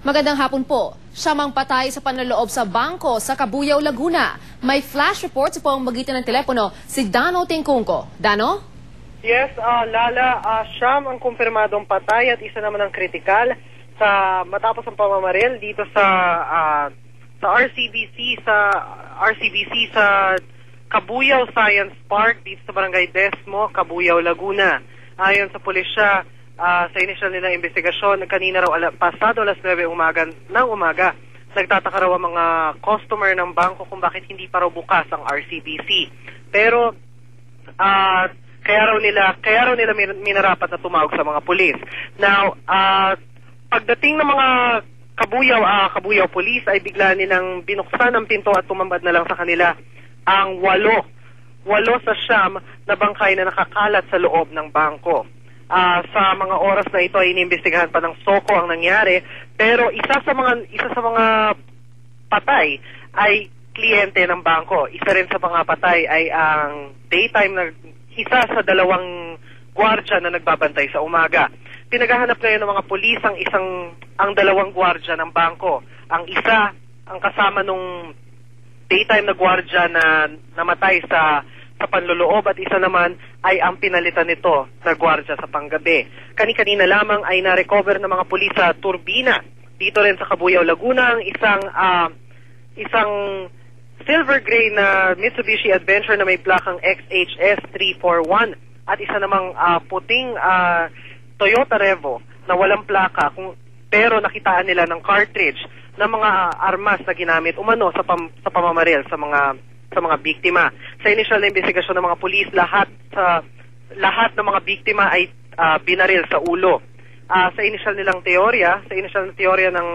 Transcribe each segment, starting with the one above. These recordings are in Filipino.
Magandang hapon po. Siyamang patay sa panloloob sa bangko sa Cabuyao, Laguna. May flash report sa pamamagitan ng telepono si Dano Tingkungko. Dano? Yes, Lala, siyam ang kumpirmadong patay at isa naman ang kritikal sa matapos ang pamamaril dito sa RCBC sa Cabuyao Science Park dito sa Barangay Desmo, Cabuyao, Laguna. Ayon sa pulisya, sa initial nilang investigasyon, kanina raw pasado alas 9 ng umaga, nagtataka raw ang mga customer ng bangko kung bakit hindi pa raw bukas ang RCBC. Pero kaya raw nila minarapat na tumawag sa mga pulis. Now, pagdating ng mga Cabuyao Police ay bigla nilang binuksan ang pinto at tumambad na lang sa kanila ang walo sa siyam na bangkay na nakakalat sa loob ng bangko. Sa mga oras na ito ay iniimbestigahan pa ng SOCO ang nangyari, pero isa sa mga patay ay kliyente ng bangko. Isa rin sa mga patay ay ang isa sa dalawang gwardya na nagbabantay sa umaga. Pinaghahanap ngayon ng mga pulis ang dalawang gwardya ng bangko. Ang isa, ang kasama nung daytime na gwardya na namatay sa panloloob at isa naman ay ang pinalitan nito na gwardya sa panggabi. Kani-kanina lamang ay na-recover ng mga pulis sa turbina dito rin sa Cabuyao, Laguna ang isang silver gray na Mitsubishi Adventure na may plakang XHS 341 at isa namang puting Toyota Revo na walang plaka pero nakitaan nila ng cartridge ng mga armas na ginamit umano sa pamamaril sa mga biktima. Sa initial na investigasyon ng mga pulis, lahat ng mga biktima ay binaril sa ulo. Sa initial na teorya ng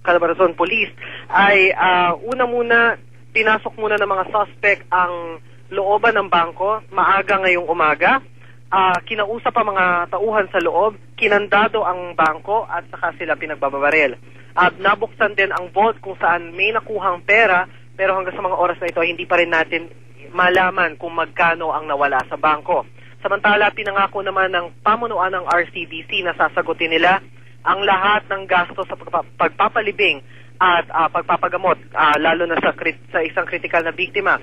Calabarzon Police ay muna pinasok muna ng mga suspect ang looban ng bangko maaga ngayong umaga. Kinausap ang mga tauhan sa loob, kinandado ang bangko at saka sila pinagbabaril. At nabuksan din ang vault kung saan may nakuhang pera, pero hanggang sa mga oras na ito hindi pa rin natin malaman kung magkano ang nawala sa bangko. Samantala, pinangako naman ng pamunuan ng RCBC na sasagutin nila ang lahat ng gasto sa pagpapalibing at pagpapagamot, lalo na sa isang kritikal na biktima.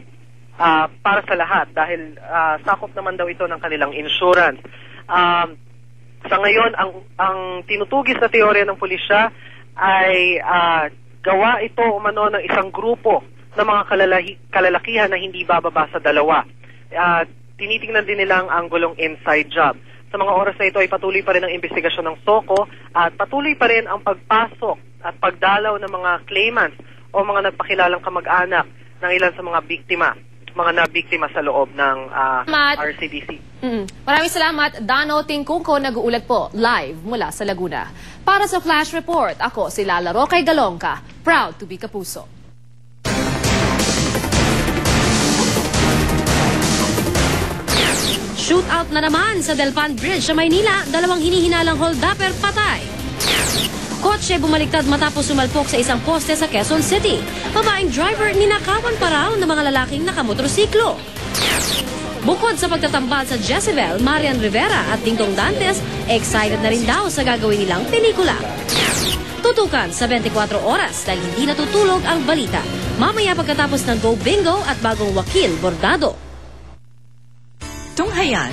Para sa lahat dahil sakop naman daw ito ng kanilang insurance. Sa ngayon, ang tinutugis na teorya ng pulisya ay gawa ito umano ng isang grupo ng mga kalalakihan na hindi bababa sa dalawa. Tinitingnan din nilang ang anggulong inside job. Sa mga oras na ito ay patuloy pa rin ang investigasyon ng SOCO at patuloy pa rin ang pagpasok at pagdalaw ng mga claimants o mga nagpakilalang kamag-anak ng ilan sa mga nabiktima sa loob ng RCBC. Maraming salamat, Dano Tingkungko, nag-uulat po live mula sa Laguna. Para sa Flash Report, ako si Lala Rocay Galongka, proud to be Kapuso. Shootout na naman sa Delpan Bridge sa Maynila, dalawang hinihinalang hold-upper patay. Kotse bumaliktad matapos sumalpok sa isang poste sa Quezon City. Babaeng driver ninakawan pa raw ng mga lalaking nakamotorsiklo. Bukod sa pagtatambal sa Jezebel, Marian Rivera at Dingdong Dantes, excited na rin daw sa gagawin nilang pelikula. Tutukan sa 24 oras dahil hindi natutulog ang balita. Mamaya pagkatapos ng Go Bingo at bagong wakil Bordado. Tunghayan